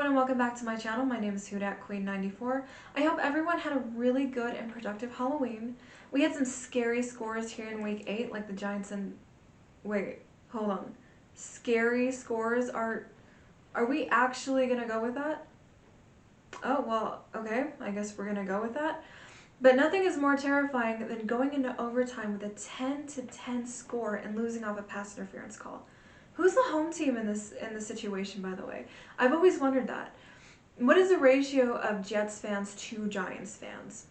everyone and welcome back to my channel. My name is HoodatQueen94. I hope everyone had a really good and productive Halloween. We had some scary scores here in week 8, like the Giants and... Wait, hold on. Scary scores are we actually gonna go with that? Oh, well, okay, I guess we're gonna go with that. But nothing is more terrifying than going into overtime with a 10-10 score and losing off a pass interference call. Who's the home team in this situation, by the way? I've always wondered that. What is the ratio of Jets fans to Giants fans?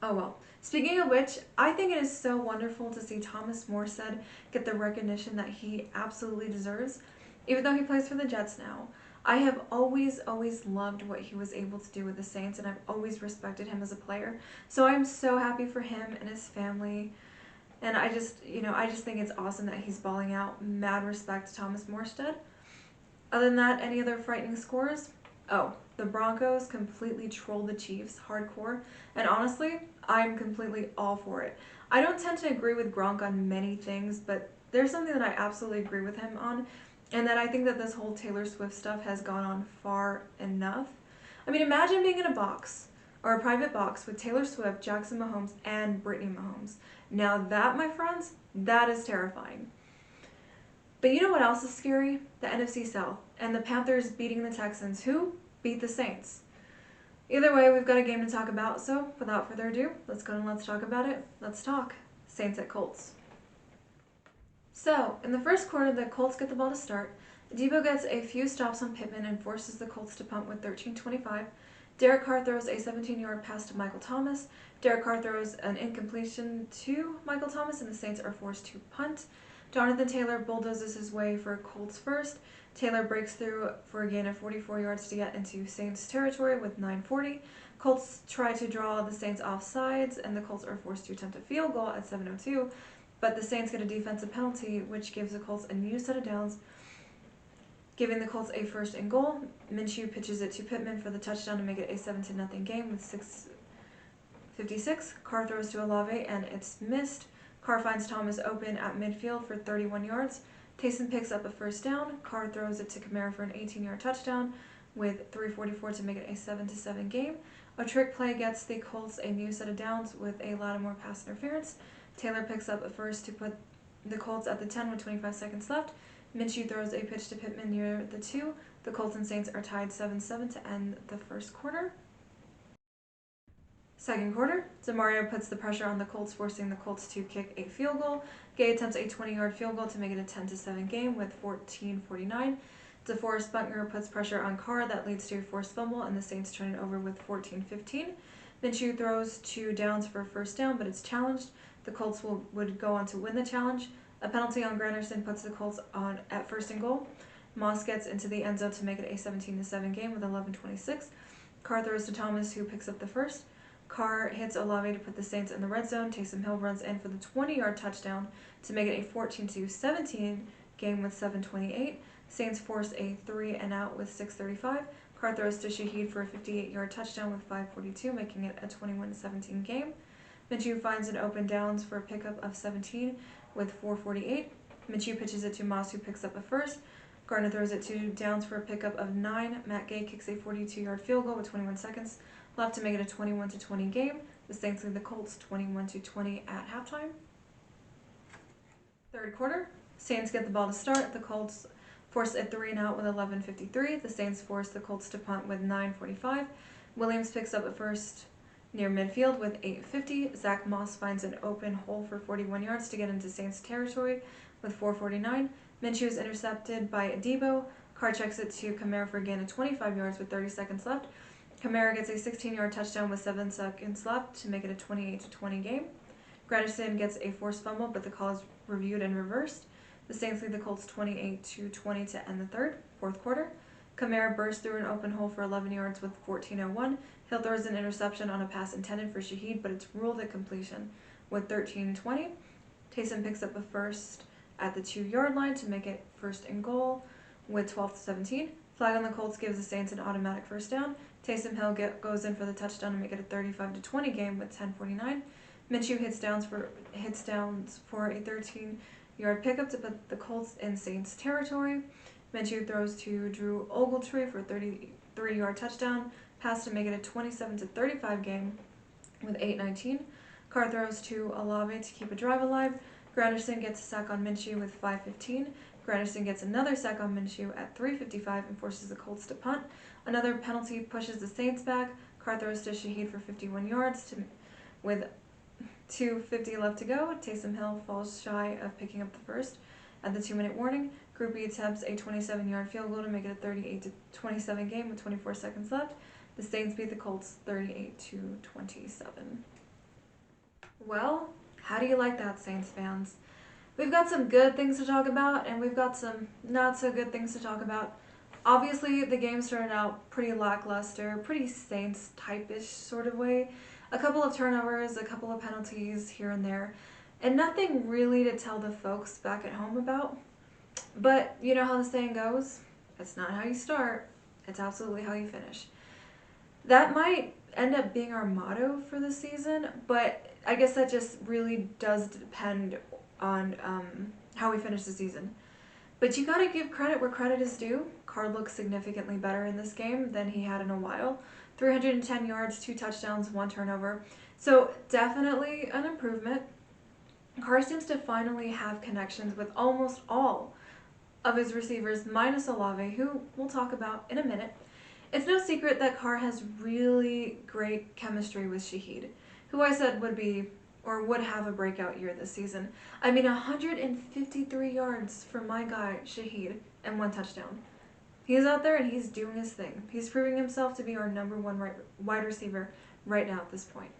Oh well. Speaking of which, I think it is so wonderful to see Thomas Morstead get the recognition that he absolutely deserves, even though he plays for the Jets now. I have always loved what he was able to do with the Saints, and I've always respected him as a player. So I'm so happy for him and his family. And I just think it's awesome that he's balling out. Mad respect to Thomas Morstead. Other than that, any other frightening scores? Oh, the Broncos completely trolled the Chiefs hardcore. And honestly, I'm completely all for it. I don't tend to agree with Gronk on many things, but there's something that I absolutely agree with him on. And that I think that this whole Taylor Swift stuff has gone on far enough. I mean, imagine being in a box, or a private box, with Taylor Swift, Jackson Mahomes, and Brittany Mahomes. Now that, my friends, that is terrifying. But you know what else is scary? The NFC South, and the Panthers beating the Texans, who beat the Saints. Either way, we've got a game to talk about, so without further ado, let's go and let's talk about it. Let's talk Saints at Colts. So, in the first quarter, the Colts get the ball to start. Debo gets a few stops on Pittman and forces the Colts to punt with 13:25. Derek Carr throws a 17-yard pass to Michael Thomas. Derek Carr throws an incompletion to Michael Thomas, and the Saints are forced to punt. Jonathan Taylor bulldozes his way for Colts first. Taylor breaks through for a gain of 44 yards to get into Saints territory with 9:40. Colts try to draw the Saints off sides, and the Colts are forced to attempt a field goal at 7:02. But the Saints get a defensive penalty, which gives the Colts a new set of downs, giving the Colts a first and goal. Minshew pitches it to Pittman for the touchdown to make it a 7-0 game with 6:56. Carr throws to Olave, and it's missed. Carr finds Thomas open at midfield for 31 yards. Taysom picks up a first down. Carr throws it to Kamara for an 18-yard touchdown with 3:44 to make it a 7-7 game. A trick play gets the Colts a new set of downs with a Lattimore pass interference. Taylor picks up a first to put the Colts at the 10 with 25 seconds left. Minshew throws a pitch to Pittman near the 2. The Colts and Saints are tied 7-7 to end the first quarter. Second quarter, DeMario puts the pressure on the Colts, forcing the Colts to kick a field goal. Gay attempts a 20-yard field goal to make it a 10-7 game with 14:49. DeForest Buckner puts pressure on Carr that leads to a forced fumble, and the Saints turn it over with 14:15. Minshew throws 2 downs for a first down, but it's challenged. The Colts would go on to win the challenge. A penalty on Granderson puts the Colts on at first and goal. Moss gets into the end zone to make it a 17-7 game with 11:26. Carr throws to Thomas, who picks up the first. Carr hits Olave to put the Saints in the red zone. Taysom Hill runs in for the 20-yard touchdown to make it a 14-17 game with 7:28. Saints force a 3-and-out with 6:35. Carr throws to Shaheed for a 58-yard touchdown with 5:42, making it a 21-17 game. Minshew finds an open downs for a pickup of 17 with 4:48. Minshew pitches it to Moss, who picks up a first. Gardner throws it to Downs for a pickup of 9. Matt Gay kicks a 42-yard field goal with 21 seconds left to make it a 21-20 game. The Saints lead the Colts 21-20 at halftime. Third quarter, Saints get the ball to start. The Colts force a 3-and-out with 11:53. The Saints force the Colts to punt with 9:45. Williams picks up a first near midfield with 8:50. Zach Moss finds an open hole for 41 yards to get into Saints territory with 4:49. Minshew is intercepted by Debo. Carr checks it to Kamara for a gain of 25 yards with 30 seconds left. Kamara gets a 16-yard touchdown with 7 seconds left to make it a 28-20 game. Granderson gets a forced fumble, but the call is reviewed and reversed. The Saints lead the Colts 28-20 to end the fourth quarter. Kamara bursts through an open hole for 11 yards with 14:01. Hill throws an interception on a pass intended for Shaheed, but it's ruled a completion with 13:20. Taysom picks up a first at the 2-yard line to make it first and goal with 12-17. Flag on the Colts gives the Saints an automatic first down. Taysom Hill goes in for the touchdown to make it a 35-20 game with 10:49. Minshew hits downs for a 13-yard pickup to put the Colts in Saints territory. Minshew throws to Drew Ogletree for a 33-yard touchdown pass to make it a 27-35 game with 8:19. Carr throws to Olave to keep a drive alive. Granderson gets a sack on Minshew with 5:15. Granderson gets another sack on Minshew at 3:55 and forces the Colts to punt. Another penalty pushes the Saints back. Carr throws to Shaheed for 51 yards with 2:50 left to go. Taysom Hill falls shy of picking up the first. At the 2-minute warning, Group B attempts a 27-yard field goal to make it a 38-27 game with 24 seconds left. The Saints beat the Colts 38-27. Well, how do you like that, Saints fans? We've got some good things to talk about, and we've got some not so good things to talk about. Obviously, the game started out pretty lackluster, pretty Saints-type-ish sort of way. A couple of turnovers, a couple of penalties here and there, and nothing really to tell the folks back at home about. But you know how the saying goes, it's not how you start, it's absolutely how you finish. That might end up being our motto for the season, but I guess that just really does depend on how we finish the season. But you gotta give credit where credit is due. Carr looks significantly better in this game than he had in a while. 310 yards, 2 touchdowns, 1 turnover. So definitely an improvement. Carr seems to finally have connections with almost all of his receivers, minus Olave, who we'll talk about in a minute. It's no secret that Carr has really great chemistry with Shaheed, who I said would have a breakout year this season. I mean, 153 yards for my guy, Shaheed, and 1 touchdown. He's out there and he's doing his thing. He's proving himself to be our #1 wide receiver right now at this point.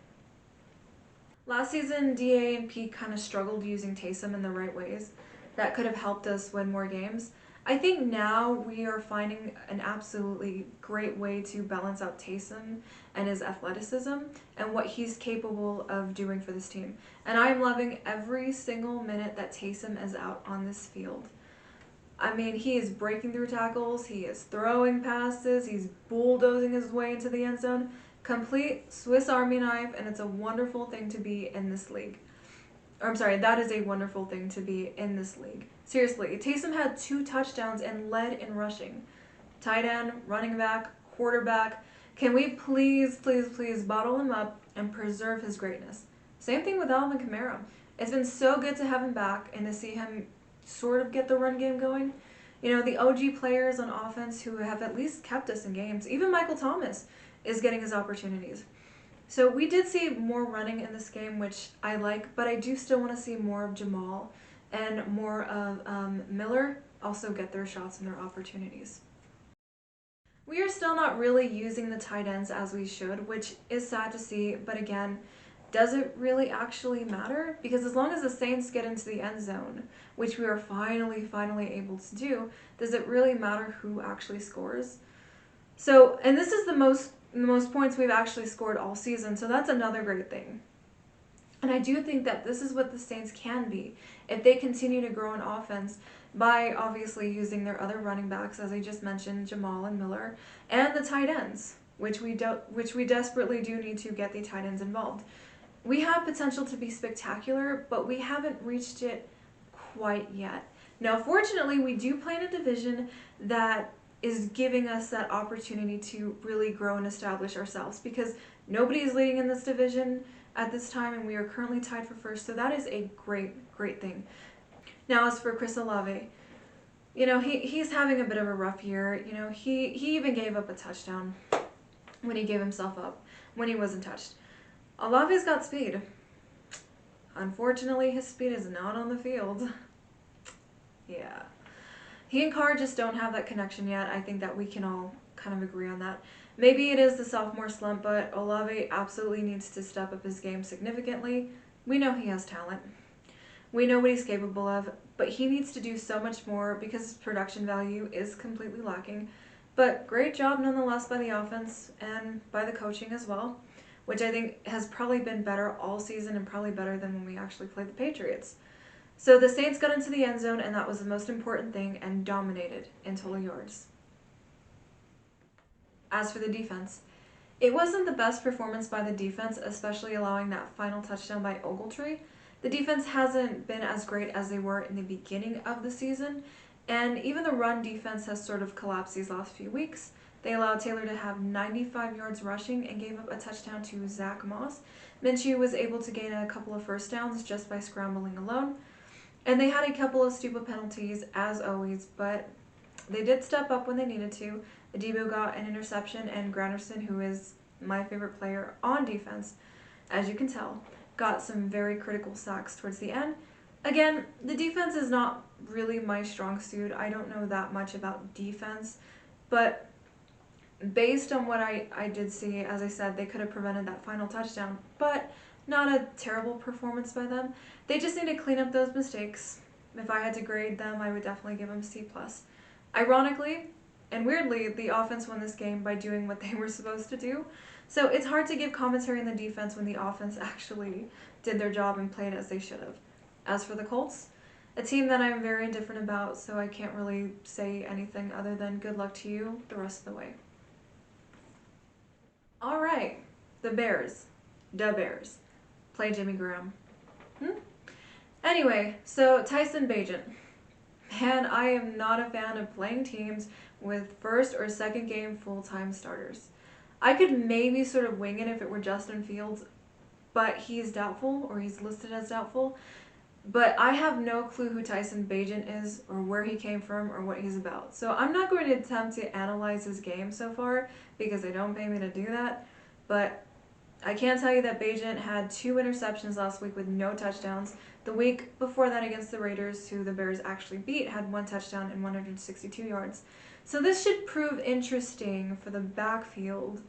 Last season, DA and Pete kind of struggled using Taysom in the right ways. That could have helped us win more games. I think now we are finding an absolutely great way to balance out Taysom and his athleticism and what he's capable of doing for this team. And I'm loving every single minute that Taysom is out on this field. I mean, he is breaking through tackles, he is throwing passes, he's bulldozing his way into the end zone. Complete Swiss Army knife, and it's a wonderful thing to be in this league. That is a wonderful thing to be in this league. Seriously, Taysom had 2 touchdowns and led in rushing. Tight end, running back, quarterback. Can we please, please, please bottle him up and preserve his greatness? Same thing with Alvin Kamara. It's been so good to have him back and to see him sort of get the run game going. You know, the OG players on offense who have at least kept us in games. Even Michael Thomas is getting his opportunities. So we did see more running in this game, which I like, but I do still want to see more of Jamal and more of Miller also get their shots and their opportunities. We are still not really using the tight ends as we should, which is sad to see, but again, does it really actually matter? Because as long as the Saints get into the end zone, which we are finally able to do, does it really matter who actually scores? So, and this is the most points we've actually scored all season, so that's another great thing. And I do think that this is what the Saints can be if they continue to grow in offense by obviously using their other running backs, as I just mentioned, Jamal and Miller, and the tight ends, which we desperately do need to get the tight ends involved. We have potential to be spectacular, but we haven't reached it quite yet. Now, fortunately, we do play in a division that is giving us that opportunity to really grow and establish ourselves, because nobody is leading in this division at this time, and we are currently tied for first, so that is a great thing. Now, as for Chris Olave, you know, he's having a bit of a rough year. You know, he even gave up a touchdown when he gave himself up, when he wasn't touched. Olave's got speed. Unfortunately, his speed is not on the field. Yeah. He and Carr just don't have that connection yet. I think that we can all kind of agree on that. Maybe it is the sophomore slump, but Olave absolutely needs to step up his game significantly. We know he has talent. We know what he's capable of, but he needs to do so much more because his production value is completely lacking. But great job nonetheless by the offense and by the coaching as well, which I think has probably been better all season and probably better than when we actually played the Patriots. So the Saints got into the end zone, and that was the most important thing, and dominated in total yards. As for the defense, it wasn't the best performance by the defense, especially allowing that final touchdown by Ogletree. The defense hasn't been as great as they were in the beginning of the season, And even the run defense has sort of collapsed these last few weeks. They allowed Taylor to have 95 yards rushing and gave up a touchdown to Zach Moss. Minshew was able to gain a couple of first downs just by scrambling alone. And they had a couple of stupid penalties, as always, but they did step up when they needed to. Adebo got an interception, and Granderson, who is my favorite player on defense, as you can tell, got some very critical sacks towards the end. Again, the defense is not really my strong suit. I don't know that much about defense, but based on what I did see, as I said, they could have prevented that final touchdown, but not a terrible performance by them. They just need to clean up those mistakes. If I had to grade them, I would definitely give them C+. Ironically, and weirdly, the offense won this game by doing what they were supposed to do. So it's hard to give commentary on the defense when the offense actually did their job and played as they should have. As for the Colts, a team that I'm very indifferent about, so I can't really say anything other than good luck to you the rest of the way. All right, the Bears. Da Bears. Play Jimmy Graham. Anyway, so Tyson Bagent. And I am not a fan of playing teams with first or second game full-time starters. I could maybe sort of wing it if it were Justin Fields, but he's doubtful, or he's listed as doubtful. But I have no clue who Tyson Bagent is, or where he came from, or what he's about. So I'm not going to attempt to analyze his game so far, because they don't pay me to do that. But I can tell you that Bagent had 2 interceptions last week with no touchdowns. The week before that against the Raiders, who the Bears actually beat, had 1 touchdown and 162 yards. So this should prove interesting for the backfield,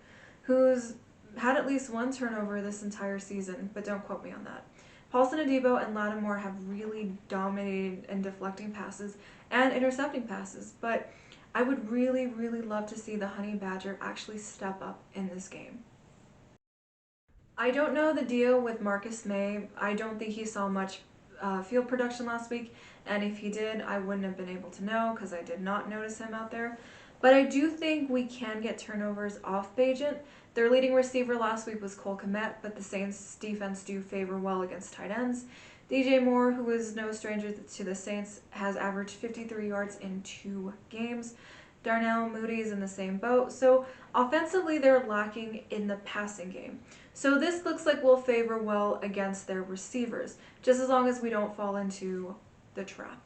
who's had at least 1 turnover this entire season, but don't quote me on that. Paulson Adebo and Lattimore have really dominated in deflecting passes and intercepting passes, but I would really, really love to see the Honey Badger actually step up in this game. I don't know the deal with Marcus May. I don't think he saw much field production last week, and if he did, I wouldn't have been able to know because I did not notice him out there. But I do think we can get turnovers off Bagent. Their leading receiver last week was Cole Kmet, but the Saints' defense do favor well against tight ends. DJ Moore, who is no stranger to the Saints, has averaged 53 yards in 2 games. Darnell Mooney is in the same boat. So offensively, they're lacking in the passing game. So this looks like we'll favor well against their receivers, just as long as we don't fall into the trap.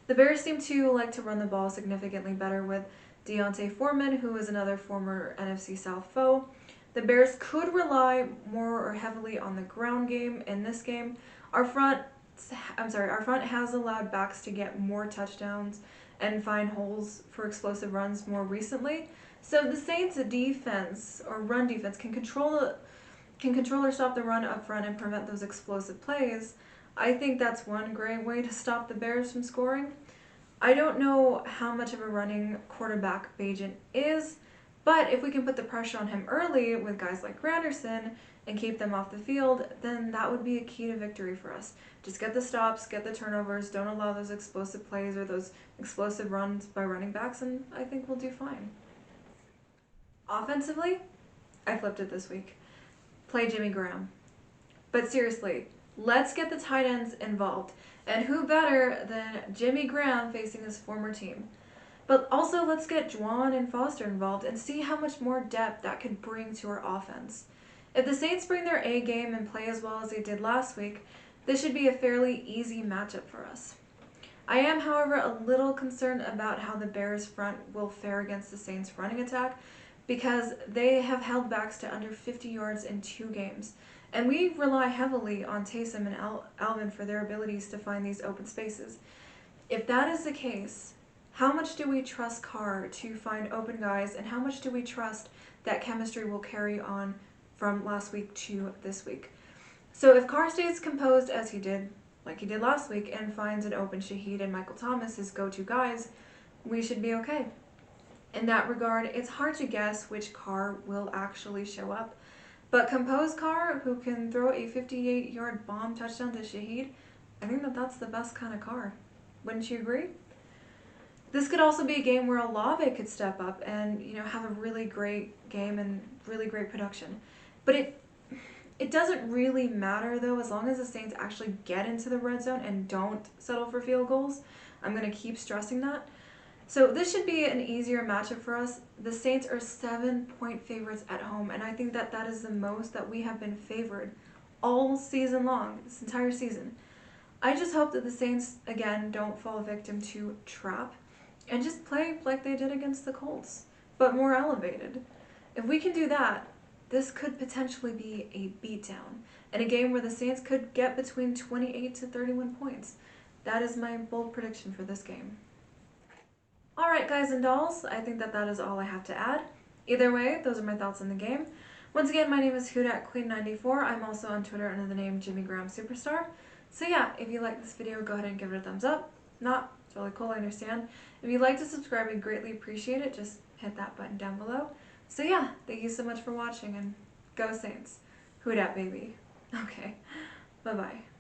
The Bears seem to like to run the ball significantly better with Deontay Foreman, who is another former NFC South foe. The Bears could rely more or heavily on the ground game in this game. Our front has allowed backs to get more touchdowns and find holes for explosive runs more recently. So the Saints' defense or run defense can control or stop the run up front and prevent those explosive plays. I think that's one great way to stop the Bears from scoring. I don't know how much of a running quarterback Bagent is, but if we can put the pressure on him early with guys like Granderson and keep them off the field, then that would be a key to victory for us. Just get the stops, get the turnovers, don't allow those explosive plays or those explosive runs by running backs, and I think we'll do fine. Offensively, I flipped it this week. Play Jimmy Graham. But seriously, let's get the tight ends involved. And who better than Jimmy Graham facing his former team? But also, let's get Juwan and Foster involved and see how much more depth that could bring to our offense. If the Saints bring their A game and play as well as they did last week, this should be a fairly easy matchup for us. I am, however, a little concerned about how the Bears front will fare against the Saints' running attack because they have held backs to under 50 yards in 2 games. And we rely heavily on Taysom and Alvin for their abilities to find these open spaces. If that is the case, how much do we trust Carr to find open guys, and how much do we trust that chemistry will carry on from last week to this week? So if Carr stays composed as he did, like he did last week, and finds an open Shaheed and Michael Thomas, his go-to guys, we should be okay. In that regard, it's hard to guess which Carr will actually show up. But composed Carr, who can throw a 58-yard bomb touchdown to Shaheed, I think that's the best kind of Carr. Wouldn't you agree? This could also be a game where Olave could step up and have a really great game and really great production. But it doesn't really matter, though, as long as the Saints actually get into the red zone and don't settle for field goals. I'm going to keep stressing that. So this should be an easier matchup for us. The Saints are 7-point favorites at home, and I think that that is the most that we have been favored all season long, this entire season. I just hope that the Saints, again, don't fall victim to trap and just play like they did against the Colts, but more elevated. If we can do that, this could potentially be a beatdown and a game where the Saints could get between 28 to 31 points. That is my bold prediction for this game. Alright guys and dolls, I think that that is all I have to add. Either way, those are my thoughts on the game. Once again, my name is HoodatQueen94. I'm also on Twitter under the name Jimmy Graham Superstar. So yeah, if you like this video, go ahead and give it a thumbs up. Not, it's really cool, I understand. If you'd like to subscribe, I'd greatly appreciate it. Just hit that button down below. So yeah, thank you so much for watching, and go Saints. Hoodat, baby. Okay, bye-bye.